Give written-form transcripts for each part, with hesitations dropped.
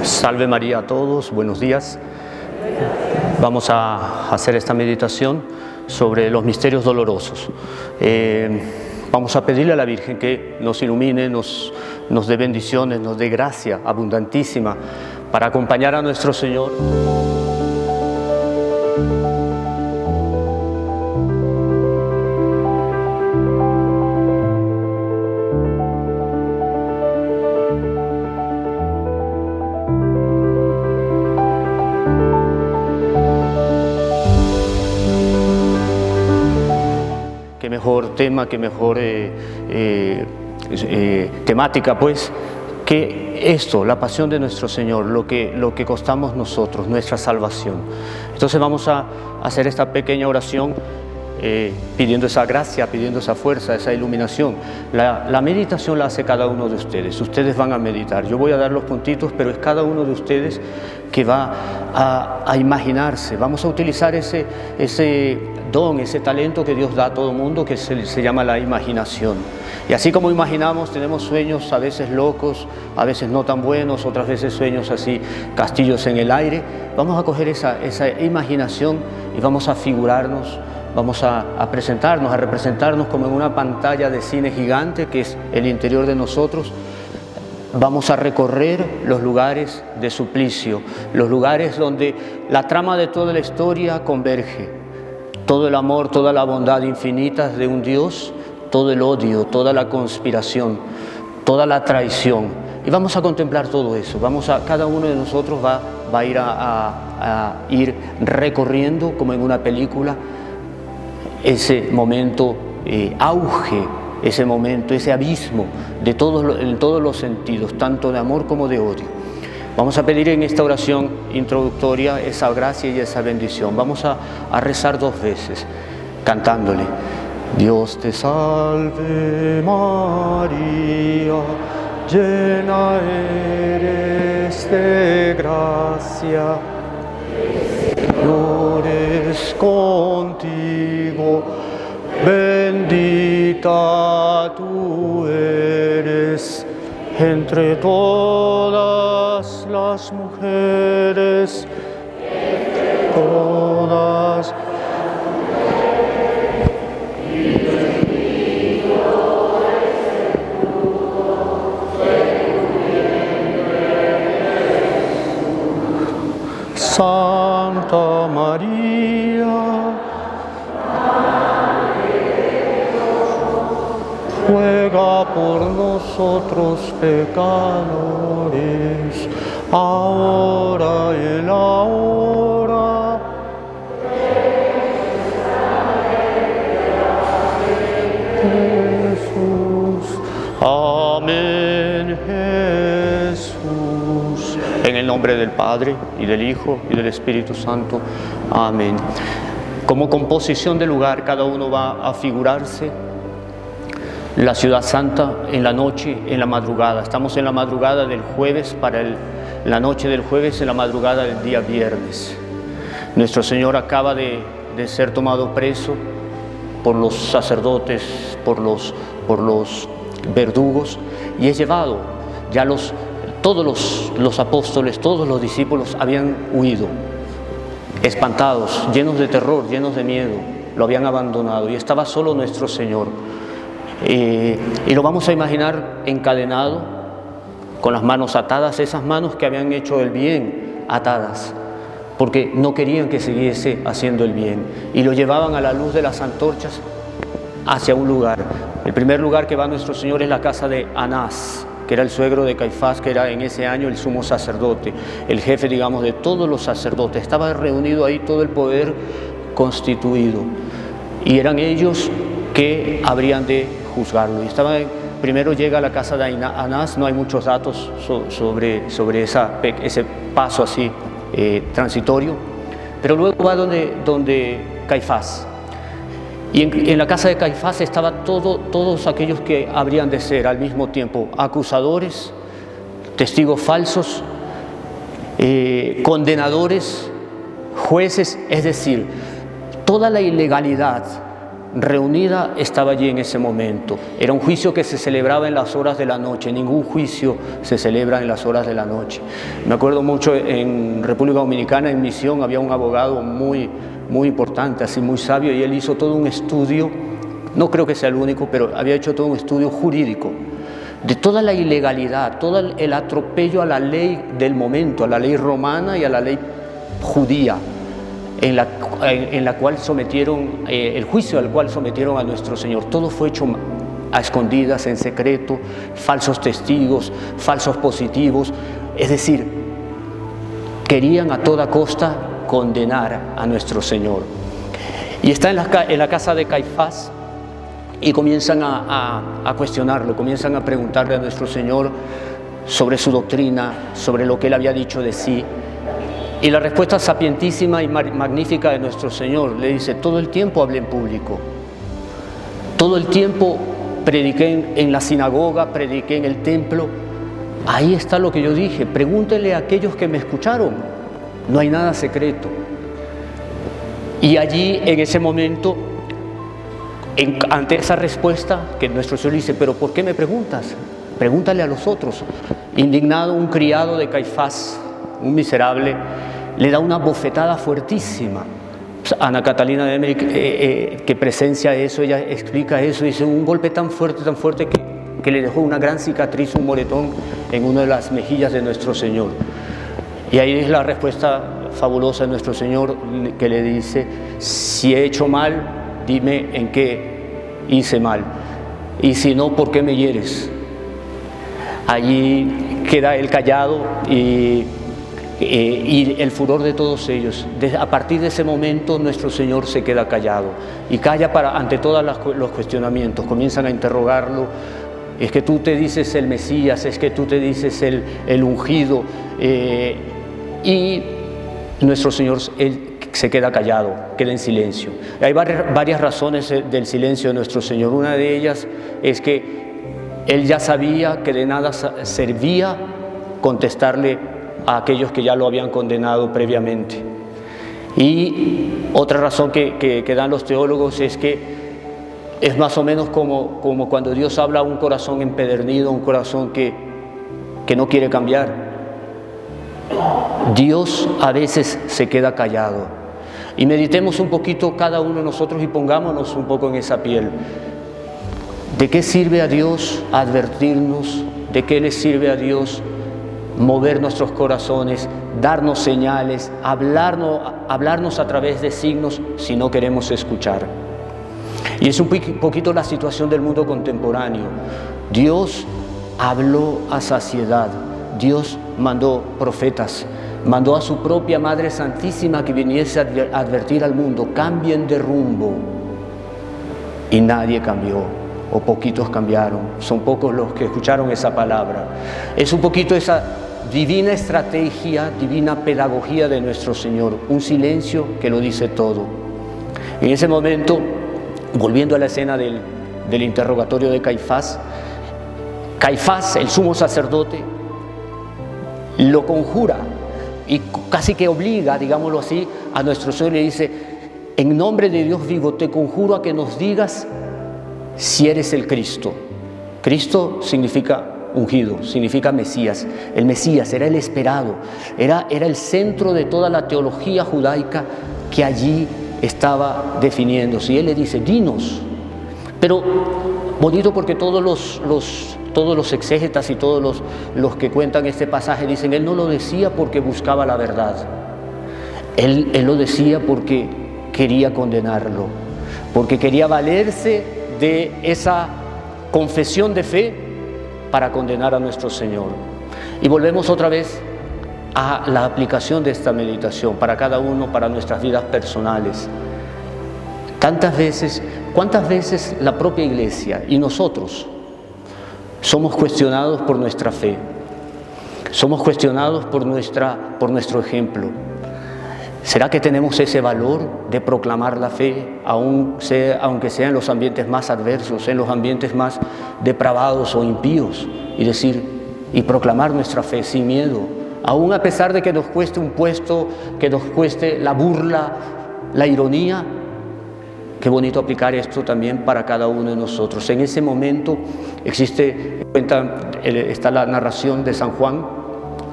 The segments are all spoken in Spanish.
Salve María a todos, buenos días. Vamos a hacer esta meditación sobre los misterios dolorosos. Vamos a pedirle a la Virgen que nos ilumine, nos dé bendiciones, nos dé gracia abundantísima para acompañar a nuestro Señor. Qué mejor tema, qué mejor temática, pues, que esto, la pasión de nuestro Señor, lo que costamos nosotros, nuestra salvación. Entonces vamos a hacer esta pequeña oración pidiendo esa gracia, pidiendo esa fuerza, esa iluminación. La meditación la hace cada uno de ustedes. Ustedes van a meditar. Yo voy a dar los puntitos, pero es cada uno de ustedes que va a imaginarse. Vamos a utilizar ese don, ese talento que Dios da a todo el mundo, que se llama la imaginación. Y así como imaginamos, tenemos sueños a veces locos, a veces no tan buenos, otras veces sueños así, castillos en el aire. Vamos a coger esa imaginación y vamos a figurarnos, vamos a presentarnos, a representarnos como en una pantalla de cine gigante que es el interior de nosotros. Vamos a recorrer los lugares de suplicio, los lugares donde la trama de toda la historia converge. Todo el amor, toda la bondad infinitas de un Dios, todo el odio, toda la conspiración, toda la traición. Y vamos a contemplar todo eso. Cada uno de nosotros va a ir recorriendo, como en una película, ese momento auge, ese momento, ese abismo en todos los sentidos, tanto de amor como de odio. Vamos a pedir en esta oración introductoria esa gracia y esa bendición. Vamos a rezar 2 veces, cantándole: Dios te salve María, llena eres de gracia, Señor es contigo, bendita tú eres entre todas las mujeres, todas. Santa María, ruega por nosotros pecadores, ahora y en la hora de Jesús. Amén, Jesús. En el nombre del Padre, y del Hijo, y del Espíritu Santo. Amén. Como composición de lugar, cada uno va a figurarse la ciudad santa en la noche, en la madrugada. Estamos en la madrugada del jueves, la noche del jueves, en la madrugada del día viernes. Nuestro Señor acaba de ser tomado preso por los sacerdotes, por los verdugos, y es llevado. Ya todos los apóstoles, todos los discípulos habían huido, espantados, llenos de terror, llenos de miedo, lo habían abandonado, y estaba solo nuestro Señor. Y lo vamos a imaginar encadenado, con las manos atadas, esas manos que habían hecho el bien atadas, porque no querían que siguiese haciendo el bien, y lo llevaban a la luz de las antorchas hacia un lugar. El primer lugar que va nuestro Señor es la casa de Anás, que era el suegro de Caifás, que era en ese año el sumo sacerdote, el jefe, digamos, de todos los sacerdotes. Estaba reunido ahí todo el poder constituido, y eran ellos que habrían de juzgarlo. Y primero llega a la casa de Anás. No hay muchos datos sobre ese paso así transitorio, pero luego va donde Caifás. Y en la casa de Caifás estaban todos aquellos que habrían de ser al mismo tiempo acusadores, testigos falsos, condenadores, jueces, es decir, toda la ilegalidad reunida estaba allí en ese momento. Era un juicio que se celebraba en las horas de la noche. Ningún juicio se celebra en las horas de la noche. Me acuerdo mucho en República Dominicana, en misión, había un abogado muy importante, así muy sabio, y él hizo todo un estudio, no creo que sea el único, pero había hecho todo un estudio jurídico de toda la ilegalidad, todo el atropello a la ley del momento, a la ley romana y a la ley judía, en la cual sometieron, el juicio al cual sometieron a nuestro Señor. Todo fue hecho a escondidas, en secreto, falsos testigos, falsos positivos, es decir, querían a toda costa condenar a nuestro Señor. Y está en la casa de Caifás y comienzan a cuestionarlo, comienzan a preguntarle a nuestro Señor sobre su doctrina, sobre lo que Él había dicho de sí. Y la respuesta sapientísima y magnífica de nuestro Señor le dice: todo el tiempo hablé en público, todo el tiempo prediqué en la sinagoga, prediqué en el templo. Ahí está lo que yo dije, pregúntele a aquellos que me escucharon, no hay nada secreto. Y allí, en ese momento, ante esa respuesta, que nuestro Señor dice: pero ¿por qué me preguntas? Pregúntale a los otros. Indignado, un criado de Caifás, un miserable, le da una bofetada fuertísima. Ana Catalina de Emmerich, que presencia eso, ella explica eso, dice: un golpe tan fuerte que le dejó una gran cicatriz, un moretón en una de las mejillas de nuestro Señor. Y ahí es la respuesta fabulosa de nuestro Señor, que le dice: si he hecho mal, dime en qué hice mal, y si no, ¿por qué me hieres? Allí queda él callado y el furor de todos ellos. A partir de ese momento nuestro Señor se queda callado y calla ante todos los cuestionamientos. Comienzan a interrogarlo: es que tú te dices el Mesías, es que tú te dices el ungido, y nuestro Señor él se queda callado, queda en silencio. Hay varias razones del silencio de nuestro Señor. Una de ellas es que Él ya sabía que de nada servía contestarle a aquellos que ya lo habían condenado previamente. Y otra razón que dan los teólogos es que es más o menos como cuando Dios habla a un corazón empedernido, un corazón que no quiere cambiar. Dios a veces se queda callado. Y meditemos un poquito cada uno de nosotros y pongámonos un poco en esa piel. ¿De qué sirve a Dios advertirnos? ¿De qué le sirve a Dios mover nuestros corazones, darnos señales, hablarnos a través de signos si no queremos escuchar? Y es un poquito la situación del mundo contemporáneo. Dios habló a saciedad, Dios mandó profetas, mandó a su propia Madre Santísima que viniese a advertir al mundo: cambien de rumbo. Y nadie cambió, o poquitos cambiaron, son pocos los que escucharon esa palabra. Es un poquito esa divina estrategia, divina pedagogía de nuestro Señor, un silencio que lo dice todo. En ese momento, volviendo a la escena del interrogatorio de Caifás, el sumo sacerdote, lo conjura y casi que obliga, digámoslo así, a nuestro Señor. Le dice: en nombre de Dios vivo, te conjuro a que nos digas si eres el Cristo. Cristo significa ungido, significa Mesías. El Mesías era el esperado, era el centro de toda la teología judaica que allí estaba definiéndose. Y él le dice: dinos. Pero bonito, porque todos los exégetas y todos los que cuentan este pasaje dicen: él no lo decía porque buscaba la verdad, él lo decía porque quería condenarlo, porque quería valerse de esa confesión de fe para condenar a nuestro Señor. Y volvemos otra vez a la aplicación de esta meditación para cada uno, para nuestras vidas personales. ¿Cuántas veces la propia Iglesia y nosotros somos cuestionados por nuestra fe? Somos cuestionados por nuestro ejemplo. ¿Será que tenemos ese valor de proclamar la fe, aunque sea en los ambientes más adversos, en los ambientes más depravados o impíos, y proclamar nuestra fe sin miedo, aún a pesar de que nos cueste un puesto, que nos cueste la burla, la ironía? qué bonito aplicar esto también para cada uno de nosotros. En ese momento está la narración de San Juan.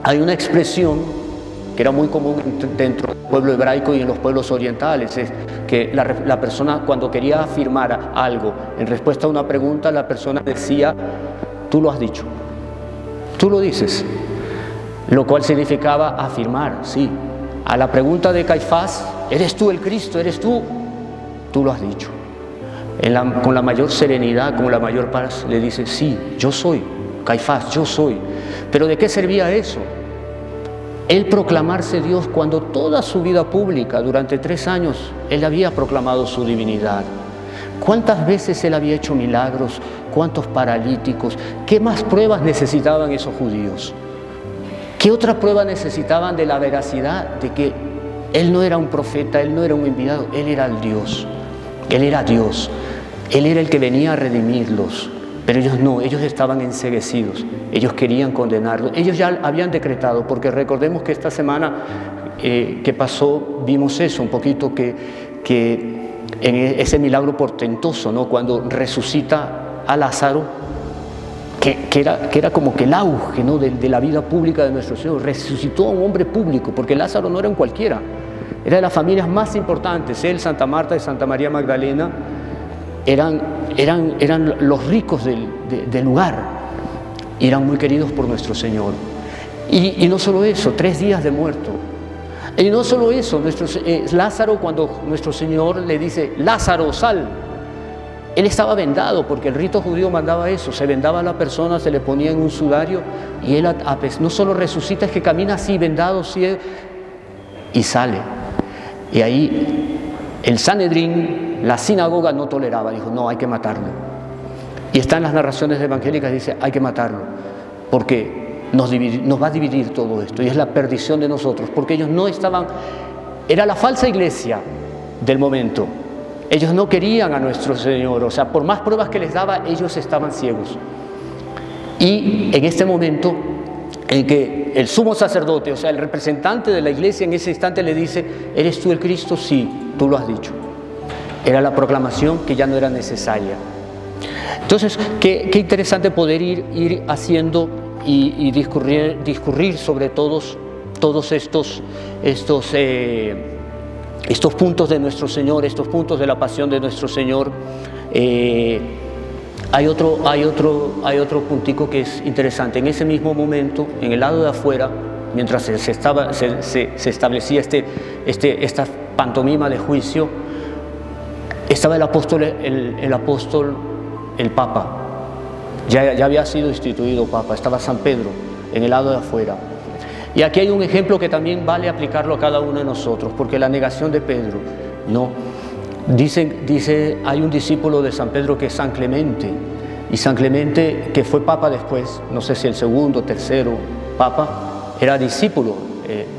Hay una expresión que era muy común dentro del pueblo hebraico y en los pueblos orientales, es que la persona, cuando quería afirmar algo en respuesta a una pregunta, la persona decía: tú lo has dicho, tú lo dices, lo cual significaba afirmar, sí. A la pregunta de Caifás: ¿eres tú el Cristo? ¿Eres tú? Tú lo has dicho. Con la mayor serenidad, con la mayor paz, le dice: sí, yo soy, Caifás, yo soy. ¿Pero de qué servía eso? Él proclamarse Dios cuando toda su vida pública, durante 3 años, él había proclamado su divinidad. ¿Cuántas veces él había hecho milagros? ¿Cuántos paralíticos? ¿Qué más pruebas necesitaban esos judíos? ¿Qué otra prueba necesitaban de la veracidad de que él no era un profeta, él no era un enviado, él era el Dios? Él era Dios, él era el que venía a redimirlos, pero ellos no, ellos estaban enceguecidos, ellos querían condenarlos, ellos ya habían decretado, porque recordemos que esta semana que pasó vimos eso un poquito, que en ese milagro portentoso, ¿no? Cuando resucita a Lázaro, que era como que el auge, ¿no? de la vida pública de nuestro Señor. Resucitó a un hombre público, porque Lázaro no era un cualquiera, era de las familias más importantes. Él, Santa Marta y Santa María Magdalena eran los ricos del lugar y eran muy queridos por nuestro Señor. Y no solo eso, 3 días de muerto. Y no solo eso, Lázaro, cuando nuestro Señor le dice: Lázaro, sal. Él estaba vendado, porque el rito judío mandaba eso, se vendaba a la persona, se le ponía en un sudario, y él no solo resucita, es que camina así, vendado, ciego, y sale. Y ahí el Sanedrín, la sinagoga, no toleraba, dijo: no, hay que matarlo. Y está en las narraciones evangélicas, dice: hay que matarlo, porque nos va a dividir todo esto, y es la perdición de nosotros, porque ellos no estaban, era la falsa iglesia del momento. Ellos no querían a nuestro Señor, o sea, por más pruebas que les daba, ellos estaban ciegos. Y en este momento en que el sumo sacerdote, o sea, el representante de la iglesia, en ese instante le dice: ¿eres tú el Cristo? Sí, tú lo has dicho. Era la proclamación que ya no era necesaria. Entonces, qué interesante poder ir haciendo y discurrir sobre todos estos puntos de nuestro Señor, estos puntos de la pasión de nuestro Señor. Hay otro puntico que es interesante. En ese mismo momento, en el lado de afuera, mientras se establecía esta pantomima de juicio, estaba el apóstol, el Papa. Ya había sido instituido Papa. Estaba San Pedro en el lado de afuera. Y aquí hay un ejemplo que también vale aplicarlo a cada uno de nosotros, porque la negación de Pedro, ¿no? Dice, hay un discípulo de San Pedro que es San Clemente, y San Clemente, que fue Papa después, no sé si el segundo, tercero Papa, era discípulo.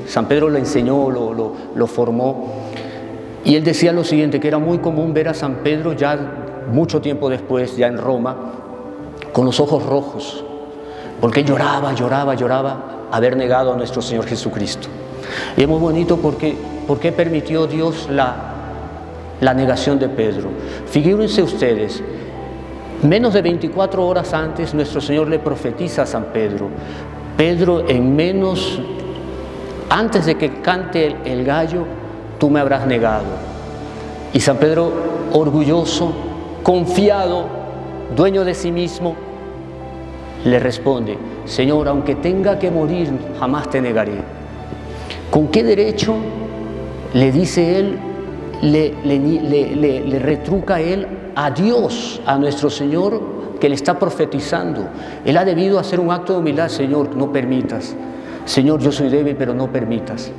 San Pedro lo enseñó, lo formó, y él decía lo siguiente, que era muy común ver a San Pedro ya mucho tiempo después, ya en Roma, con los ojos rojos, porque él lloraba haber negado a nuestro Señor Jesucristo. Y es muy bonito porque permitió Dios la negación de Pedro. Figúrense ustedes, menos de 24 horas antes nuestro Señor le profetiza a San Pedro: Pedro, antes de que cante el gallo, tú me habrás negado. Y San Pedro, orgulloso, confiado, dueño de sí mismo, le responde: Señor, aunque tenga que morir, jamás te negaré. ¿Con qué derecho le dice él, le retruca él a Dios, a nuestro Señor, que le está profetizando? Él ha debido hacer un acto de humildad: Señor, no permitas. Señor, yo soy débil, pero no permitas.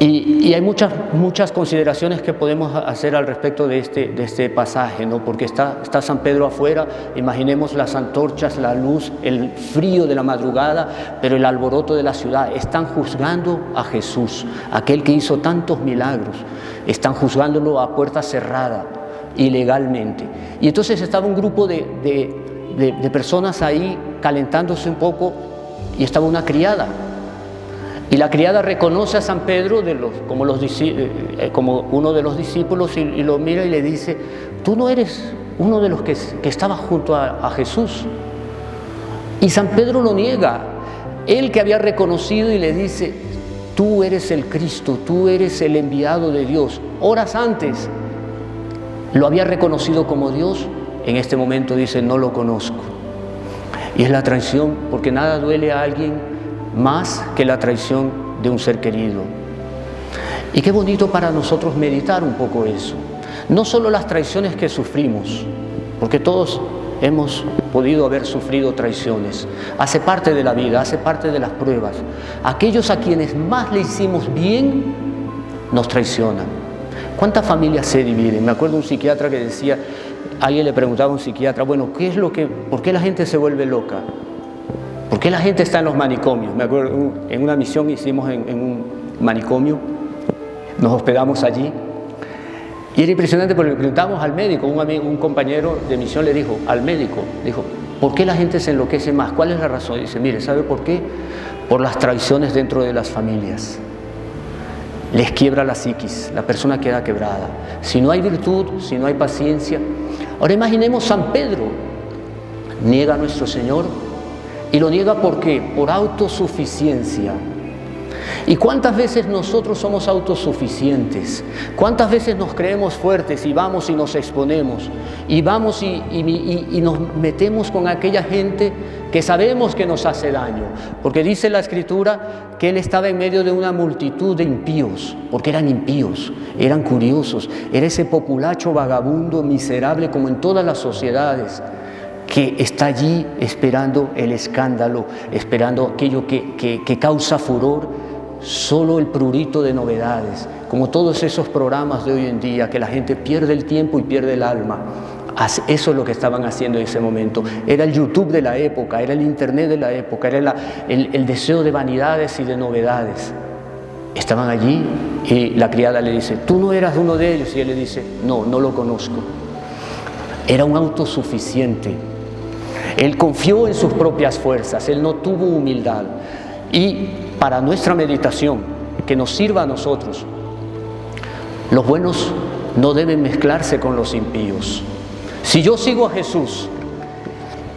Y hay muchas consideraciones que podemos hacer al respecto de este pasaje, ¿no? Porque está San Pedro afuera, imaginemos las antorchas, la luz, el frío de la madrugada, pero el alboroto de la ciudad. Están juzgando a Jesús, aquel que hizo tantos milagros. Están juzgándolo a puerta cerrada, ilegalmente. Y entonces estaba un grupo de personas ahí calentándose un poco, y estaba una criada. Y la criada reconoce a San Pedro como uno de los discípulos y lo mira y le dice: tú no eres uno de los que estaba junto a Jesús. Y San Pedro lo niega. Él que había reconocido, y le dice: tú eres el Cristo, tú eres el enviado de Dios. Horas antes lo había reconocido como Dios. En este momento dice: no lo conozco. Y es la traición, porque nada duele a alguien más que la traición de un ser querido. Y qué bonito para nosotros meditar un poco eso. No solo las traiciones que sufrimos, porque todos hemos podido haber sufrido traiciones. Hace parte de la vida, hace parte de las pruebas. Aquellos a quienes más le hicimos bien, nos traicionan. ¿Cuántas familias se dividen? Me acuerdo un psiquiatra que decía, alguien le preguntaba a un psiquiatra: bueno, ¿por qué la gente se vuelve loca? ¿Por qué la gente está en los manicomios? Me acuerdo, en una misión hicimos en un manicomio, nos hospedamos allí, y era impresionante porque le preguntamos al médico. Un compañero de misión le dijo al médico, ¿por qué la gente se enloquece más? ¿Cuál es la razón? Y dice: mire, ¿sabe por qué? Por las traiciones dentro de las familias. Les quiebra la psiquis, la persona queda quebrada. Si no hay virtud, si no hay paciencia. Ahora imaginemos San Pedro, niega a nuestro Señor. Y lo niega ¿por qué? Por autosuficiencia. ¿Y cuántas veces nosotros somos autosuficientes? ¿Cuántas veces nos creemos fuertes y vamos y nos exponemos? Y vamos y nos metemos con aquella gente que sabemos que nos hace daño. Porque dice la Escritura que él estaba en medio de una multitud de impíos, porque eran impíos, eran curiosos, era ese populacho vagabundo, miserable, como en todas las sociedades, que está allí esperando el escándalo, esperando aquello que causa furor, solo el prurito de novedades, como todos esos programas de hoy en día, que la gente pierde el tiempo y pierde el alma. Eso es lo que estaban haciendo en ese momento. Era el YouTube de la época, era el Internet de la época, era el deseo de vanidades y de novedades. Estaban allí y la criada le dice: tú no eras uno de ellos. Y él le dice: no, no lo conozco. Era un autosuficiente. Él confió en sus propias fuerzas, él no tuvo humildad. Y para nuestra meditación, que nos sirva a nosotros, los buenos no deben mezclarse con los impíos. Si yo sigo a Jesús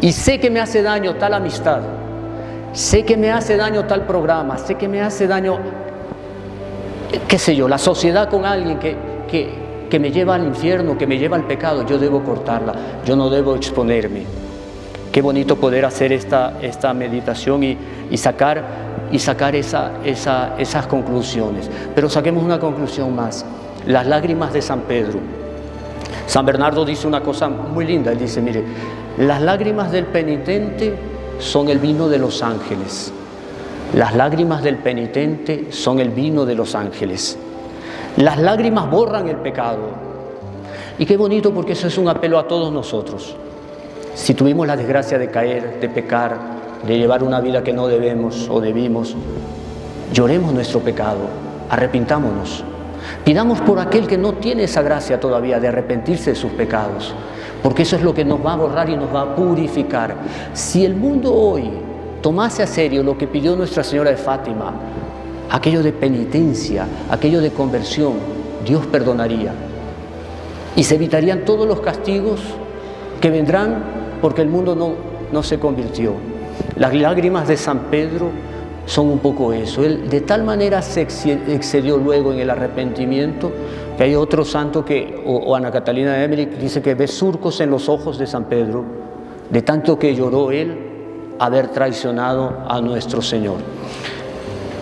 y sé que me hace daño tal amistad, sé que me hace daño tal programa, sé que me hace daño, qué sé yo, la sociedad con alguien que me lleva al infierno, que me lleva al pecado, yo debo cortarla, yo no debo exponerme. Qué bonito poder hacer esta meditación y sacar esas conclusiones. Pero saquemos una conclusión más: las lágrimas de San Pedro. San Bernardo dice una cosa muy linda. Él dice: mire, las lágrimas del penitente son el vino de los ángeles. Las lágrimas del penitente son el vino de los ángeles. Las lágrimas borran el pecado. Y qué bonito, porque eso es un apelo a todos nosotros. Si tuvimos la desgracia de caer, de pecar, de llevar una vida que no debemos o debimos, lloremos nuestro pecado, arrepintámonos. Pidamos por aquel que no tiene esa gracia todavía de arrepentirse de sus pecados, porque eso es lo que nos va a borrar y nos va a purificar. Si el mundo hoy tomase a serio lo que pidió Nuestra Señora de Fátima, aquello de penitencia, aquello de conversión, Dios perdonaría. Y se evitarían todos los castigos que vendrán porque el mundo no se convirtió. Las lágrimas de San Pedro son un poco eso. Él de tal manera se excedió luego en el arrepentimiento, que hay otro santo o Ana Catalina de Emmerich, dice que ve surcos en los ojos de San Pedro, de tanto que lloró él haber traicionado a nuestro Señor.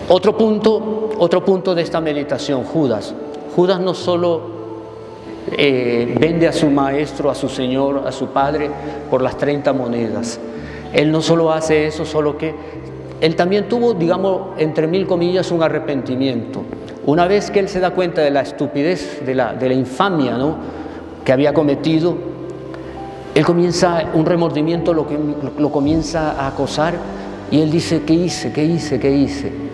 Otro punto de esta meditación: Judas. Judas no solo vende a su maestro, a su Señor, a su Padre por las 30 monedas. Él no solo hace eso, solo que él también tuvo, digamos, entre mil comillas, un arrepentimiento. Una vez que él se da cuenta de la estupidez, de la infamia, ¿no?, que había cometido, él comienza un remordimiento, lo comienza a acosar, y él dice: ¿qué hice?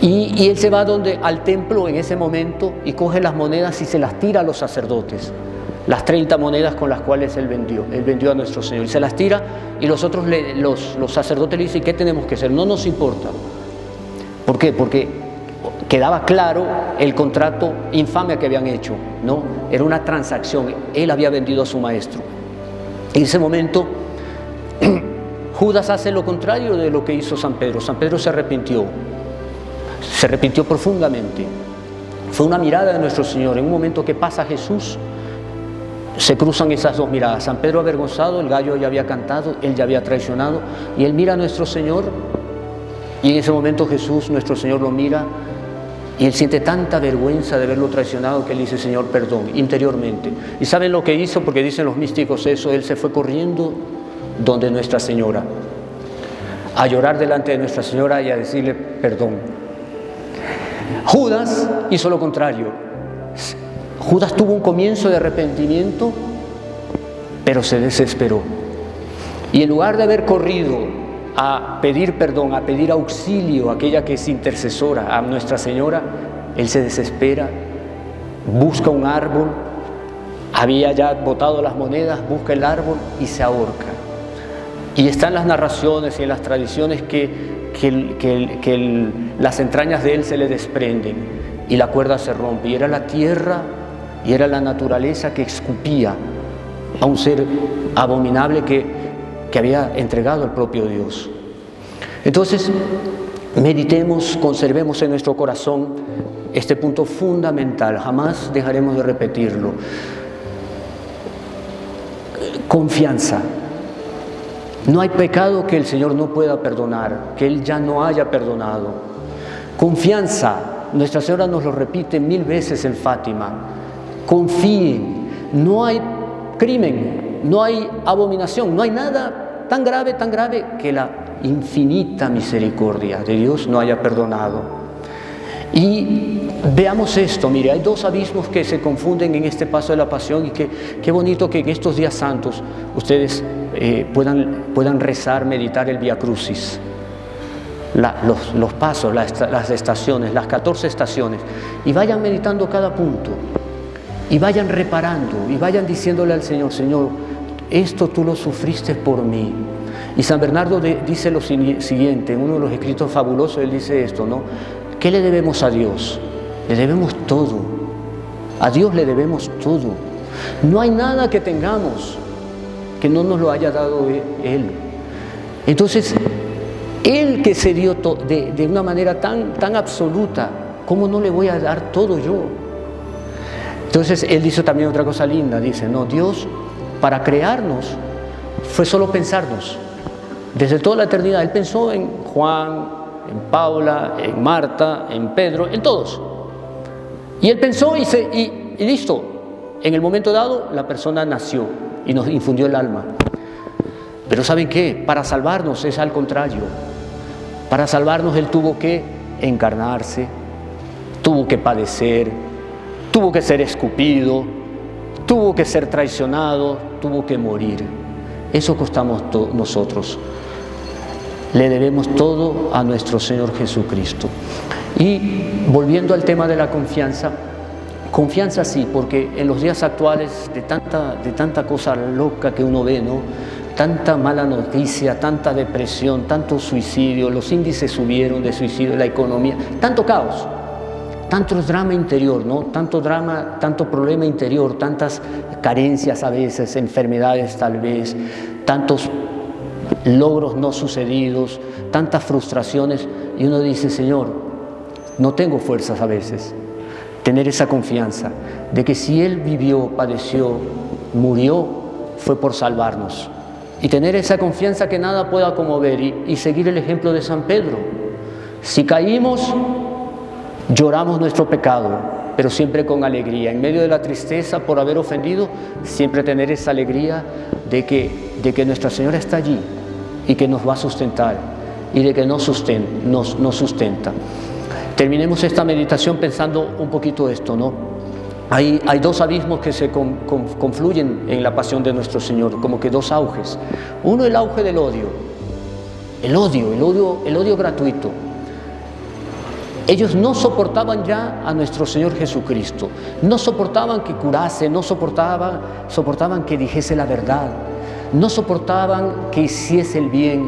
Y él se va al templo en ese momento y coge las monedas y se las tira a los sacerdotes. Las 30 monedas con las cuales él vendió a nuestro Señor. Y se las tira, y los sacerdotes le dicen: ¿qué tenemos que hacer? No nos importa. ¿Por qué? Porque quedaba claro el contrato infame que habían hecho, ¿no? Era una transacción, él había vendido a su maestro. En ese momento, Judas hace lo contrario de lo que hizo San Pedro. San Pedro se arrepintió profundamente. Fue una mirada de nuestro Señor. En un momento que pasa Jesús, se cruzan esas dos miradas. San Pedro avergonzado, el gallo ya había cantado, él ya había traicionado, y él mira a nuestro Señor, y en ese momento Jesús, nuestro Señor, lo mira, y él siente tanta vergüenza de haberlo traicionado que él dice: Señor, perdón, interiormente. ¿Y saben lo que hizo? Porque dicen los místicos eso: él se fue corriendo donde Nuestra Señora, a llorar delante de Nuestra Señora y a decirle perdón. Judas hizo lo contrario. Judas tuvo un comienzo de arrepentimiento, pero se desesperó. Y en lugar de haber corrido a pedir perdón, a pedir auxilio a aquella que es intercesora, a Nuestra Señora, él se desespera, busca un árbol, había ya botado las monedas, busca el árbol y se ahorca. Y están las narraciones y en las tradiciones que las entrañas de él se le desprenden y la cuerda se rompe. Y era la tierra y era la naturaleza que escupía a un ser abominable que había entregado al propio Dios. Entonces, meditemos, conservemos en nuestro corazón este punto fundamental, jamás dejaremos de repetirlo. Confianza. No hay pecado que el Señor no pueda perdonar, que Él ya no haya perdonado. Confianza. Nuestra Señora nos lo repite 1000 veces en Fátima. Confíen. No hay crimen, no hay abominación, no hay nada tan grave que la infinita misericordia de Dios no haya perdonado. Y veamos esto, mire, hay dos abismos que se confunden en este paso de la pasión, y qué bonito que en estos días santos ustedes puedan rezar, meditar el Vía Crucis, los pasos, las estaciones, las 14 estaciones, y vayan meditando cada punto, y vayan reparando, y vayan diciéndole al Señor: Señor, esto tú lo sufriste por mí. Y San Bernardo dice lo siguiente, en uno de los escritos fabulosos, él dice esto, ¿no? ¿Qué le debemos a Dios? Le debemos todo. A Dios le debemos todo. No hay nada que tengamos que no nos lo haya dado Él. Entonces, Él que se dio de una manera tan absoluta, ¿cómo no le voy a dar todo yo? Entonces, Él dice también otra cosa linda, dice, no, Dios para crearnos fue solo pensarnos. Desde toda la eternidad, Él pensó en Juan, en Paula, en Marta, en Pedro, en todos. Y Él pensó y listo. En el momento dado, la persona nació y nos infundió el alma. Pero ¿saben qué? Para salvarnos es al contrario. Para salvarnos Él tuvo que encarnarse, tuvo que padecer, tuvo que ser escupido, tuvo que ser traicionado, tuvo que morir. Eso costamos nosotros. Le debemos todo a nuestro Señor Jesucristo. Y volviendo al tema de la confianza, confianza sí, porque en los días actuales de tanta cosa loca que uno ve, ¿no? Tanta mala noticia, tanta depresión, tanto suicidio, los índices subieron de suicidio, la economía, tanto caos, tanto drama interior, ¿no? Tanto drama, tanto problema interior, tantas carencias a veces, enfermedades tal vez, tantos logros no sucedidos, tantas frustraciones, y uno dice: Señor, no tengo fuerzas a veces. Tener esa confianza de que si Él vivió, padeció, murió, fue por salvarnos. Y tener esa confianza que nada pueda conmover y seguir el ejemplo de San Pedro. Si caímos, lloramos nuestro pecado, pero siempre con alegría. En medio de la tristeza por haber ofendido, siempre tener esa alegría de que Nuestra Señora está allí y que nos va a sustentar y de que nos sustenta. Terminemos esta meditación pensando un poquito esto, ¿no? Hay dos abismos que se confluyen en la pasión de nuestro Señor, como que dos auges. Uno, el auge del odio. El odio gratuito. Ellos no soportaban ya a nuestro Señor Jesucristo. No soportaban que curase, no soportaban que dijese la verdad. No soportaban que hiciese el bien.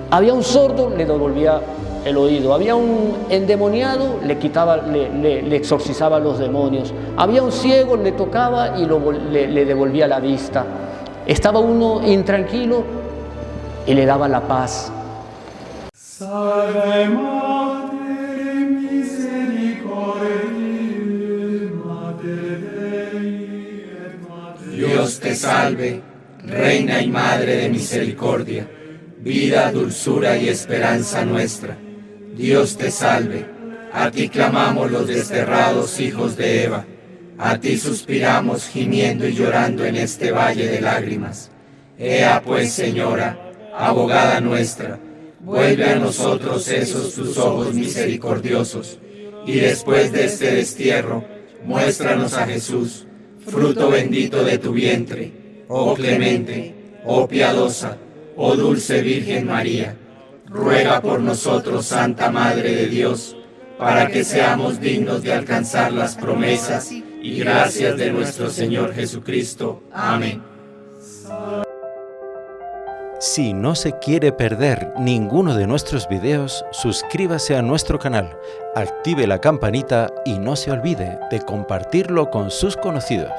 Había un sordo, le devolvía el oído. Había un endemoniado, le exorcizaba a los demonios. Había un ciego, le tocaba y le devolvía la vista. Estaba uno intranquilo y le daba la paz. Salve Mater misericordiae, Mater Dei et Mater. Dios te salve, Reina y Madre de misericordia, vida, dulzura y esperanza nuestra. Dios te salve, a ti clamamos los desterrados hijos de Eva, a ti suspiramos gimiendo y llorando en este valle de lágrimas. Ea pues, Señora, abogada nuestra, vuelve a nosotros esos tus ojos misericordiosos, y después de este destierro, muéstranos a Jesús, fruto bendito de tu vientre, oh clemente, oh piadosa, oh dulce Virgen María. Ruega por nosotros, Santa Madre de Dios, para que seamos dignos de alcanzar las promesas y gracias de nuestro Señor Jesucristo. Amén. Si no se quiere perder ninguno de nuestros videos, suscríbase a nuestro canal, active la campanita y no se olvide de compartirlo con sus conocidos.